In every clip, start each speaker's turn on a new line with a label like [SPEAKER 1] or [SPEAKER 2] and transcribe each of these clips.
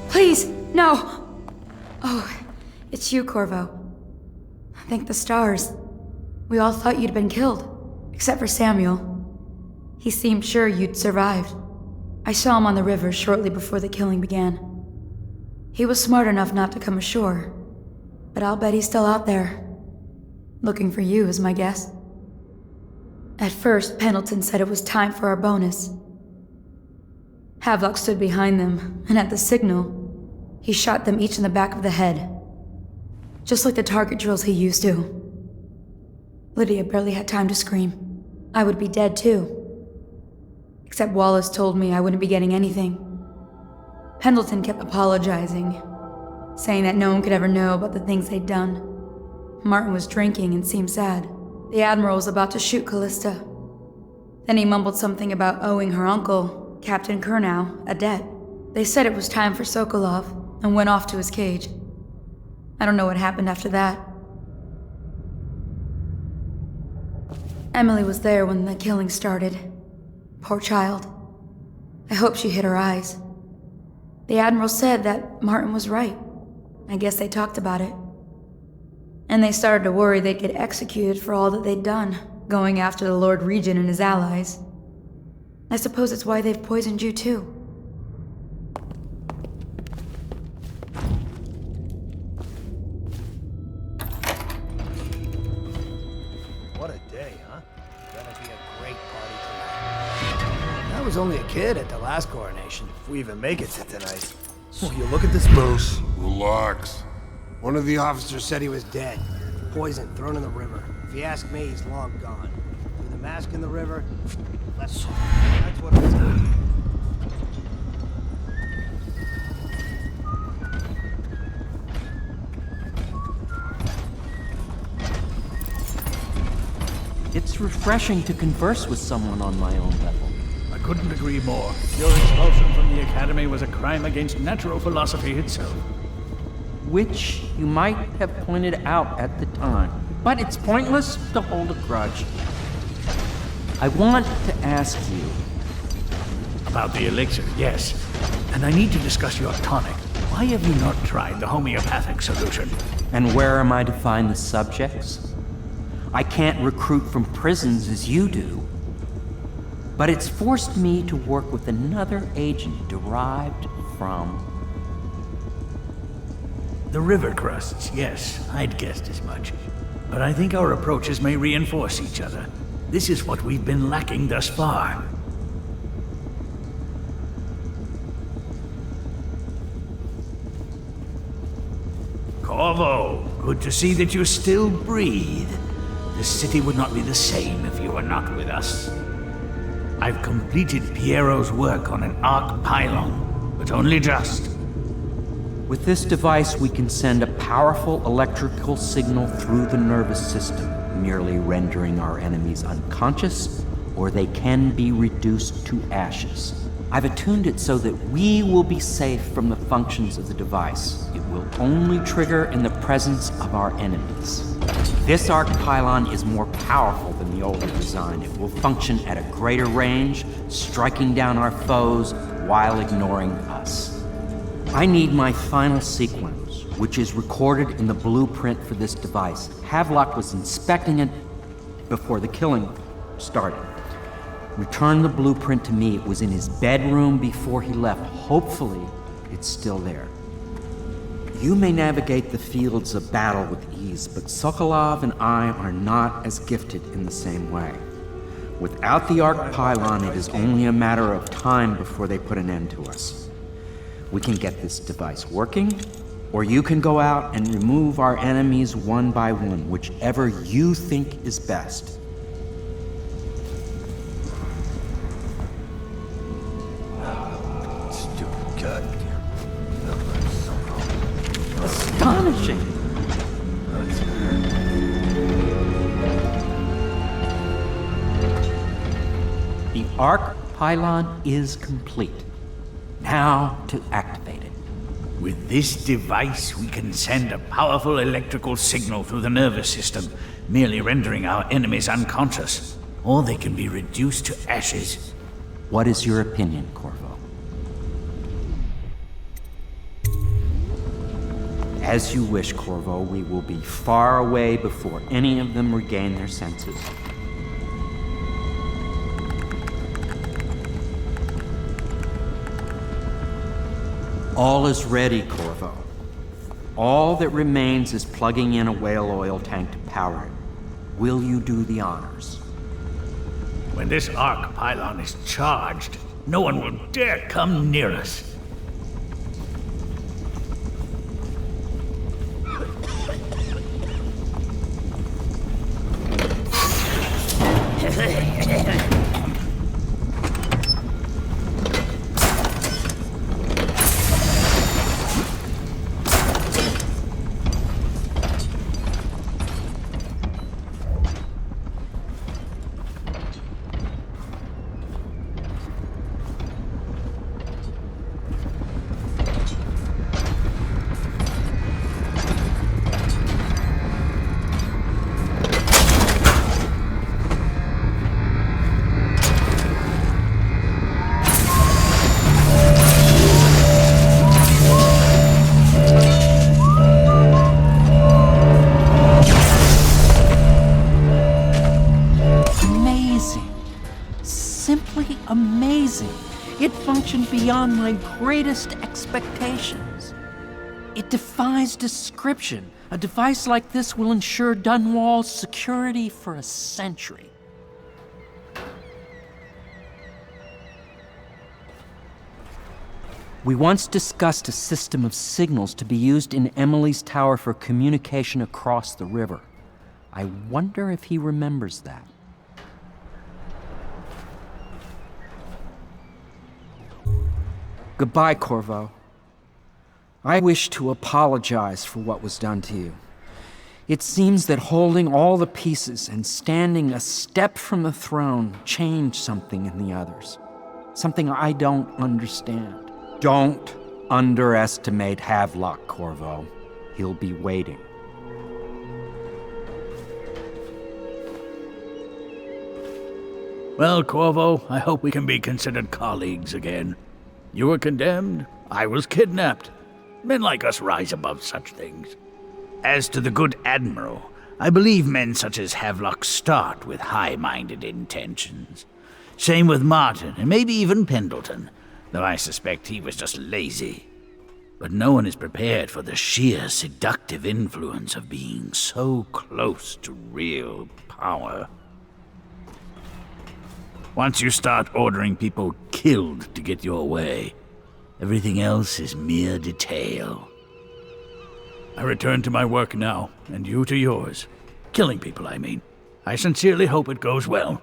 [SPEAKER 1] Please, no! Oh, it's you, Corvo. Thank the stars. We all thought you'd been killed, except for Samuel. He seemed sure you'd survived. I saw him on the river shortly before the killing began. He was smart enough not to come ashore, but I'll bet he's still out there. Looking for you is my guess. At first, Pendleton said it was time for our bonus. Havelock stood behind them, and at the signal, he shot them each in the back of the head. Just like the target drills he used to. Lydia barely had time to scream. I would be dead too. Except Wallace told me I wouldn't be getting anything. Pendleton kept apologizing, saying that no one could ever know about the things they'd done. Martin was drinking and seemed sad. The Admiral was about to shoot Callista. Then he mumbled something about owing her uncle, Captain Kurnow, a debt. They said it was time for Sokolov, and went off to his cage. I don't know what happened after that. Emily was there when the killing started. Poor child. I hope she hid her eyes. The Admiral said that Martin was right. I guess they talked about it. And they started to worry they'd get executed for all that they'd done, going after the Lord Regent and his allies. I suppose it's why they've poisoned you too.
[SPEAKER 2] What a day, huh? Gonna be a great party tonight. I was only a kid at the last coronation, if we even make it to tonight. Oh, you look at this
[SPEAKER 3] Bruce, relax.
[SPEAKER 2] One of the officers said he was dead. Poisoned, thrown in the river. If you ask me, he's long gone. Threw the mask in the river, left. That's what I'm saying.
[SPEAKER 4] It's refreshing to converse with someone on my own level.
[SPEAKER 5] I couldn't agree more. Your expulsion from the Academy was a crime against natural philosophy itself.
[SPEAKER 4] Which you might have pointed out at the time. But it's pointless to hold a grudge. I want to ask you...
[SPEAKER 5] About the elixir, yes. And I need to discuss your tonic. Why have you not tried the homeopathic solution?
[SPEAKER 4] And where am I to find the subjects? I can't recruit from prisons as you do. But it's forced me to work with another agent derived from...
[SPEAKER 5] The river crusts, yes, I'd guessed as much. But I think our approaches may reinforce each other. This is what we've been lacking thus far. Corvo, good to see that you still breathe. The city would not be the same if you were not with us. I've completed Piero's work on an arc pylon, but only just.
[SPEAKER 4] With this device, we can send a powerful electrical signal through the nervous system, merely rendering our enemies unconscious, or they can be reduced to ashes. I've attuned it so that we will be safe from the functions of the device. It will only trigger in the presence of our enemies. This arc pylon is more powerful than the older design. It will function at a greater range, striking down our foes while ignoring us. I need my final sequence, which is recorded in the blueprint for this device. Havelock was inspecting it before the killing started. Return the blueprint to me. It was in his bedroom before he left. Hopefully, it's still there. You may navigate the fields of battle with ease, but Sokolov and I are not as gifted in the same way. Without the arc pylon, it is only a matter of time before they put an end to us. We can get this device working, or you can go out and remove our enemies one by one, whichever you think is best. The arc pylon is complete. Now to activate it.
[SPEAKER 5] With this device, we can send a powerful electrical signal through the nervous system, merely rendering our enemies unconscious, or they can be reduced to ashes.
[SPEAKER 4] What is your opinion, Corvo? As you wish, Corvo. We will be far away before any of them regain their senses. All is ready, Corvo. All that remains is plugging in a whale oil tank to power it. Will you do the honors?
[SPEAKER 5] When this arc pylon is charged, no one will dare come near us.
[SPEAKER 4] It functioned beyond my greatest expectations. It defies description. A device like this will ensure Dunwall's security for a century. We once discussed a system of signals to be used in Emily's tower for communication across the river. I wonder if he remembers that. Goodbye, Corvo. I wish to apologize for what was done to you. It seems that holding all the pieces and standing a step from the throne changed something in the others. Something I don't understand. Don't underestimate Havelock, Corvo. He'll be waiting.
[SPEAKER 5] Well, Corvo, I hope we can be considered colleagues again. You were condemned, I was kidnapped. Men like us rise above such things. As to the good Admiral, I believe men such as Havelock start with high-minded intentions. Same with Martin, and maybe even Pendleton, though I suspect he was just lazy. But no one is prepared for the sheer seductive influence of being so close to real power. Once you start ordering people killed to get your way, everything else is mere detail. I return to my work now, and you to yours. Killing people, I mean. I sincerely hope it goes well.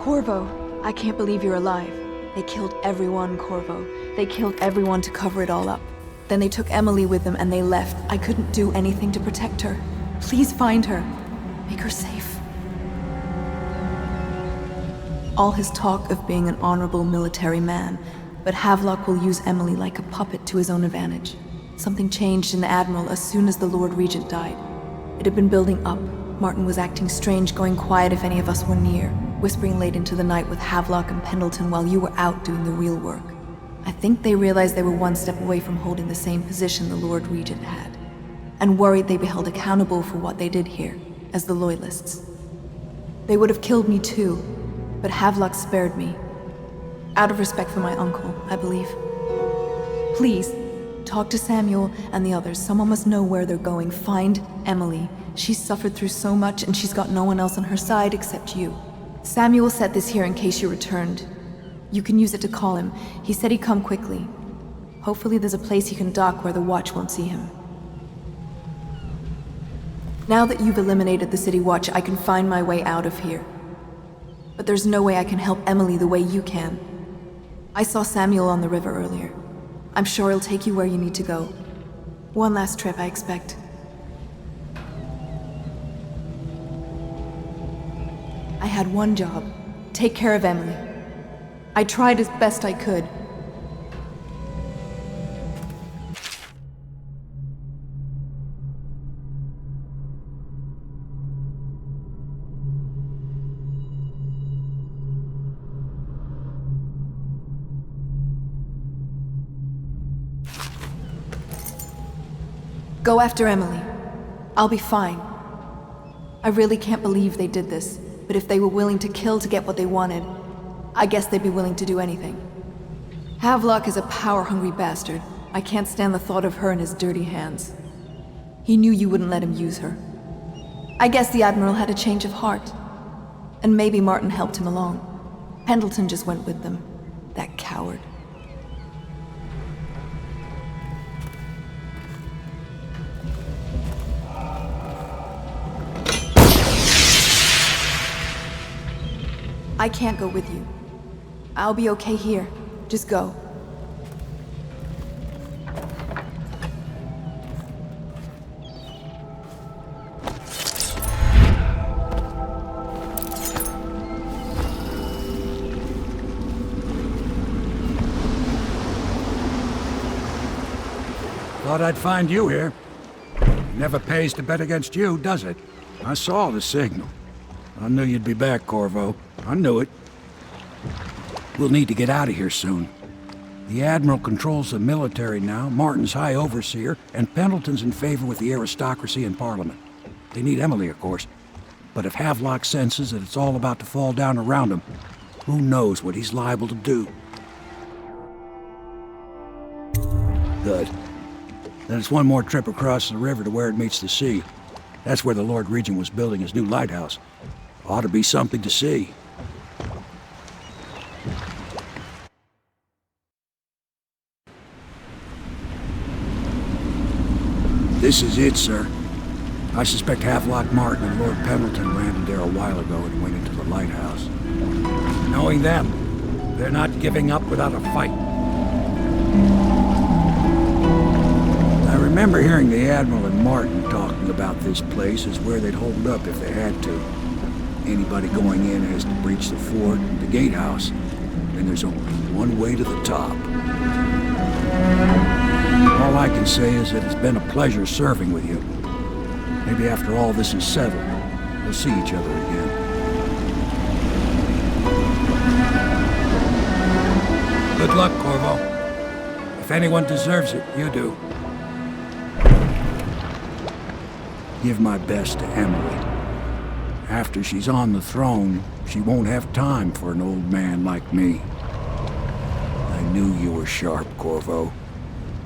[SPEAKER 6] Corvo, I can't believe you're alive. They killed everyone, Corvo. They killed everyone to cover it all up. Then they took Emily with them and they left. I couldn't do anything to protect her. Please find her. Make her safe. All his talk of being an honorable military man, but Havelock will use Emily like a puppet to his own advantage. Something changed in the Admiral as soon as the Lord Regent died. It had been building up, Martin was acting strange, going quiet if any of us were near, whispering late into the night with Havelock and Pendleton while you were out doing the real work. I think they realized they were one step away from holding the same position the Lord Regent had, and worried they'd be held accountable for what they did here, as the Loyalists. They would have killed me too, but Havelock spared me. Out of respect for my uncle, I believe. Please, talk to Samuel and the others. Someone must know where they're going. Find Emily. She's suffered through so much and she's got no one else on her side except you. Samuel set this here in case you returned. You can use it to call him. He said he'd come quickly. Hopefully there's a place he can dock where the watch won't see him. Now that you've eliminated the City Watch, I can find my way out of here. But there's no way I can help Emily the way you can. I saw Samuel on the river earlier. I'm sure he'll take you where you need to go. One last trip, I expect. I had one job. Take care of Emily. I tried as best I could. Go after Emily. I'll be fine. I really can't believe they did this, but if they were willing to kill to get what they wanted, I guess they'd be willing to do anything. Havelock is a power-hungry bastard. I can't stand the thought of her in his dirty hands. He knew you wouldn't let him use her. I guess the Admiral had a change of heart. And maybe Martin helped him along. Pendleton just went with them. That coward. I can't go with you. I'll be okay here. Just go.
[SPEAKER 7] Thought I'd find you here. Never pays to bet against you, does it? I saw the signal. I knew you'd be back, Corvo. I knew it. We'll need to get out of here soon. The Admiral controls the military now, Martin's High Overseer, and Pendleton's in favor with the aristocracy and Parliament. They need Emily, of course. But if Havelock senses that it's all about to fall down around him, who knows what he's liable to do? Good. Then it's one more trip across the river to where it meets the sea. That's where the Lord Regent was building his new lighthouse. Ought to be something to see. This is it, sir. I suspect Havelock Martin and Lord Pendleton landed there a while ago and went into the lighthouse. Knowing them, they're not giving up without a fight. I remember hearing the Admiral and Martin talking about this place as where they'd hold up if they had to. Anybody going in has to breach the fort, the gatehouse, and there's only one way to the top. All I can say is that it's been a pleasure serving with you. Maybe after all this is settled, we'll see each other again. Good luck, Corvo. If anyone deserves it, you do. Give my best to Emily. After she's on the throne, she won't have time for an old man like me. I knew you were sharp, Corvo.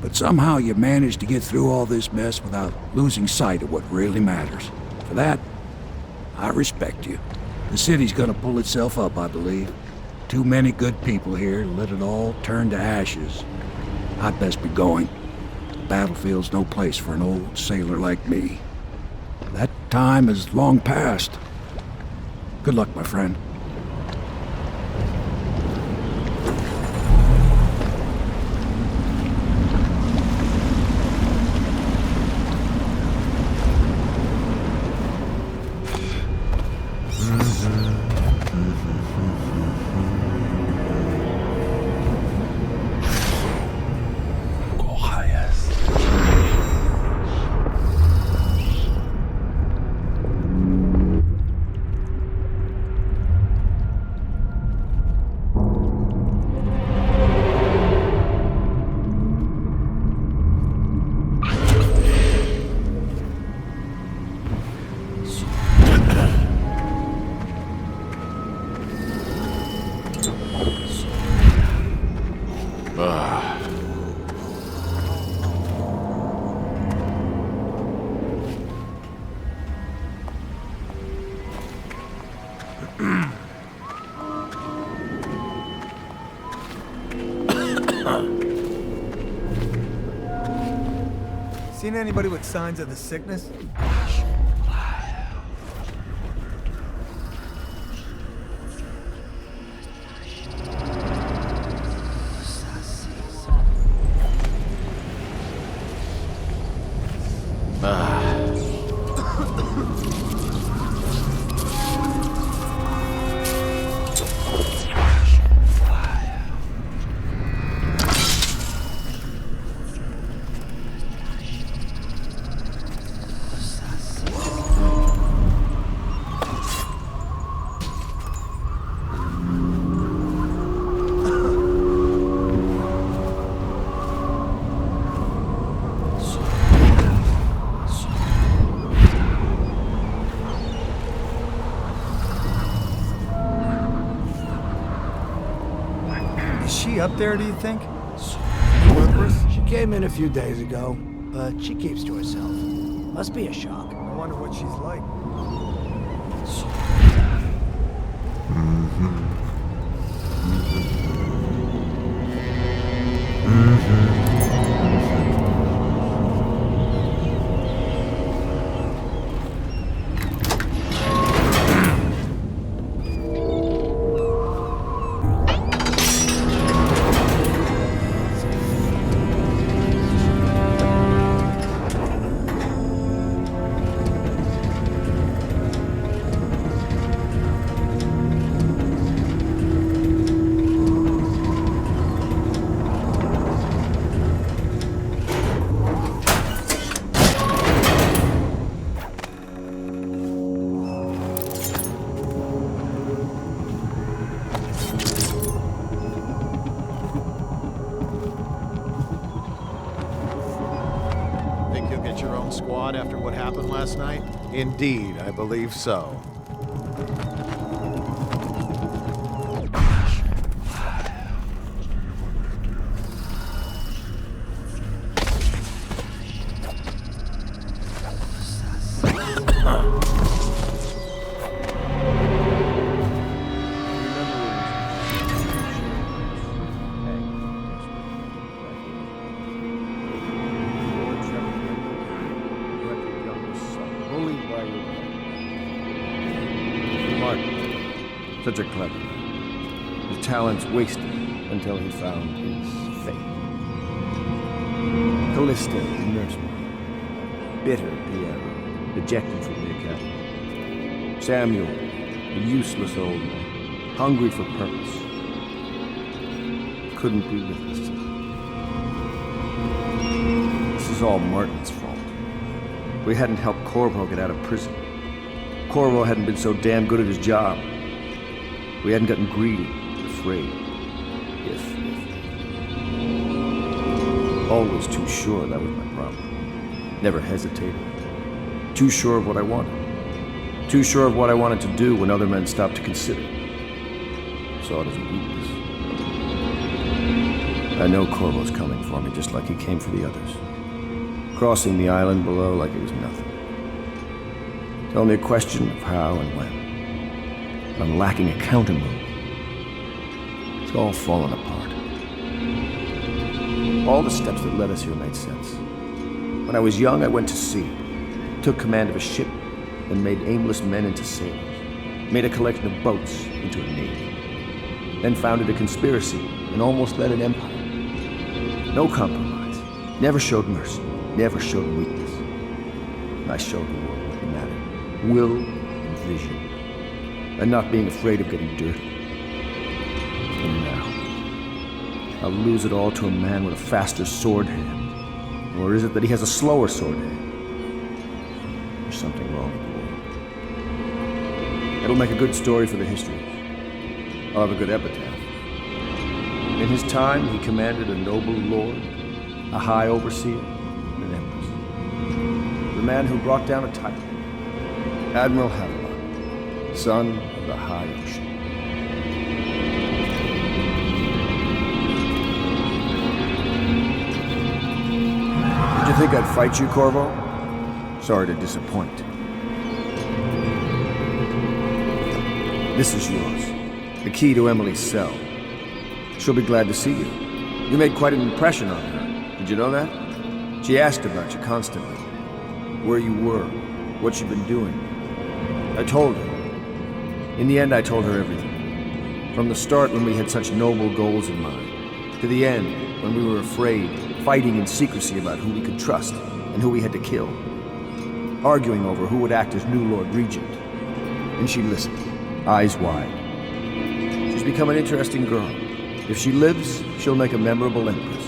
[SPEAKER 7] But somehow you managed to get through all this mess without losing sight of what really matters. For that, I respect you. The city's gonna pull itself up, I believe. Too many good people here to let it all turn to ashes. I'd best be going. The battlefield's no place for an old sailor like me. That time is long past. Good luck, my friend.
[SPEAKER 2] Seen anybody with signs of the sickness? Up there, do you think? She came in a few days ago, but she keeps to herself. Must be a shock. I wonder what she's like.
[SPEAKER 8] After what happened last night? Indeed, I believe so.
[SPEAKER 9] Such a clever. His talents wasted until he found his fate. Callista, the nursemaid. Bitter Piero, ejected from the academy. Samuel, the useless old man, hungry for purpose. Couldn't be with us today. This is all Martin's fault. We hadn't helped Corvo get out of prison. Corvo hadn't been so damn good at his job. We hadn't gotten greedy, afraid. Always too sure, that was my problem. Never hesitated. Too sure of what I wanted. Too sure of what I wanted to do when other men stopped to consider. Saw it as a weakness. I know Corvo's coming for me, just like he came for the others. Crossing the island below like it was nothing. It's only a question of how and when. I'm lacking a counter move. It's all fallen apart. All the steps that led us here made sense. When I was young, I went to sea, took command of a ship, and made aimless men into sailors, made a collection of boats into a navy, then founded a conspiracy and almost led an empire. No compromise, never showed mercy, never showed weakness. I showed the world what mattered, will and vision. And not being afraid of getting dirty. And now, I'll lose it all to a man with a faster sword hand. Or is it that he has a slower sword hand? There's something wrong with the world. It'll make a good story for the history. I'll have a good epitaph. In his time, he commanded a noble lord, a high overseer, and an empress. The man who brought down a title. Admiral Haviland, son of the high ocean. Did you think I'd fight you, Corvo? Sorry to disappoint. This is yours. The key to Emily's cell. She'll be glad to see you. You made quite an impression on her. Did you know that? She asked about you constantly. Where you were, what you'd been doing. I told her. In the end, I told her everything. From the start, when we had such noble goals in mind, to the end, when we were afraid, fighting in secrecy about who we could trust and who we had to kill, arguing over who would act as new Lord Regent. And she listened, eyes wide. She's become an interesting girl. If she lives, she'll make a memorable empress.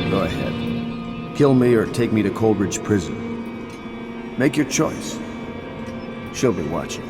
[SPEAKER 9] Go ahead. Kill me or take me to Coleridge Prison. Make your choice. She'll be watching.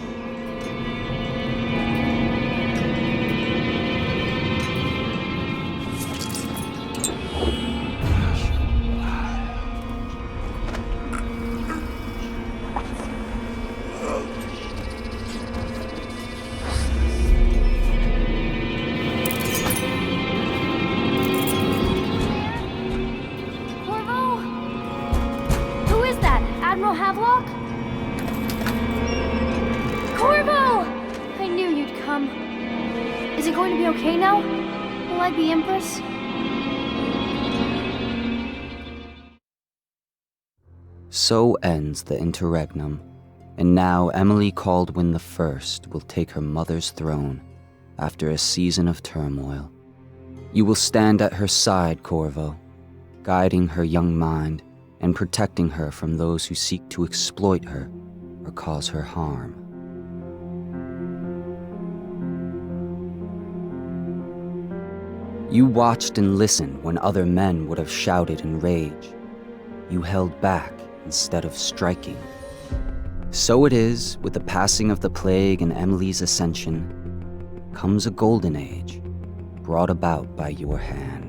[SPEAKER 10] So ends the interregnum, and now Emily Caldwin I will take her mother's throne after a season of turmoil. You will stand at her side, Corvo, guiding her young mind and protecting her from those who seek to exploit her or cause her harm. You watched and listened when other men would have shouted in rage. You held back instead of striking. So it is, with the passing of the plague and Emily's ascension, comes a golden age, brought about by your hand.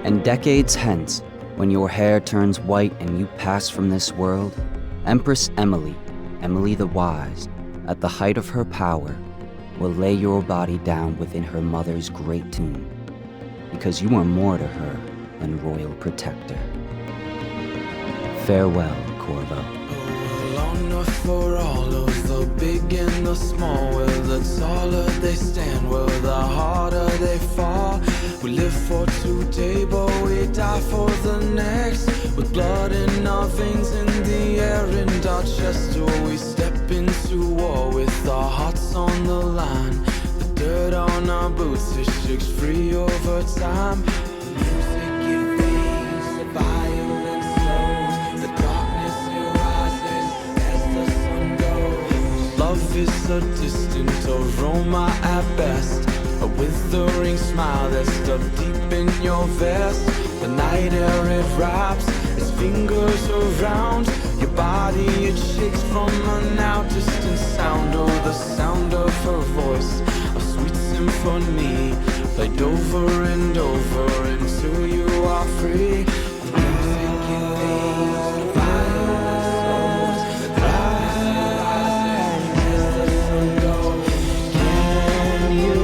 [SPEAKER 10] And decades hence, when your hair turns white and you pass from this world, Empress Emily, Emily the Wise, at the height of her power, will lay your body down within her mother's great tomb, because you are more to her than royal protector. Farewell, Corvo.
[SPEAKER 11] Long enough for all of the big and the small. Well, the taller they stand, well, the harder they fall. We live for today, but we die for the next. With blood in our veins, in the air, and our chest. Oh, we step into war with our hearts on the line. The dirt on our boots, it shakes free over time. The music it fades, the violence slows. The darkness it rises as the sun goes. Love is a distant aroma at best. A withering smile that's stuck deep in your vest. The night air it wraps its fingers around your body. It shakes from a now distant sound. Oh, the sound of her voice, a sweet symphony, played over and over until you are free. The music it fades, the violence slows. The darkness as the sun goes. Can you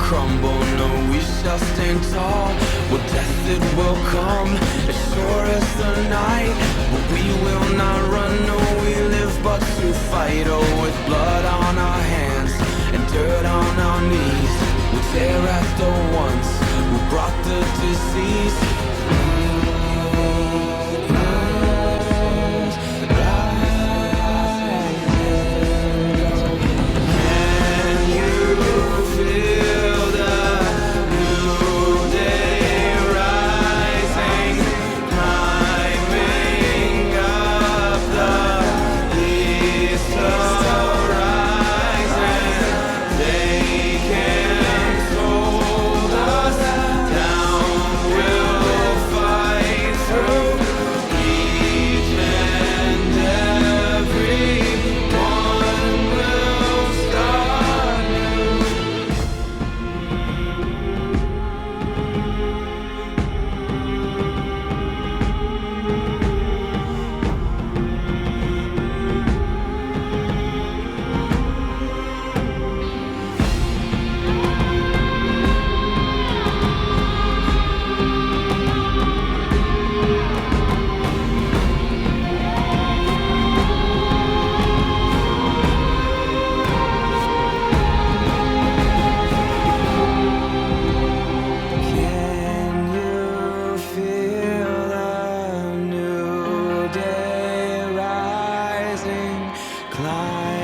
[SPEAKER 11] crumble, no, we shall stand tall. Well, death it will come, as sure as the night. But we will not run, no, we live but to fight. Oh, with blood on our hands and dirt on our knees, we tear at the ones who brought the disease. climb.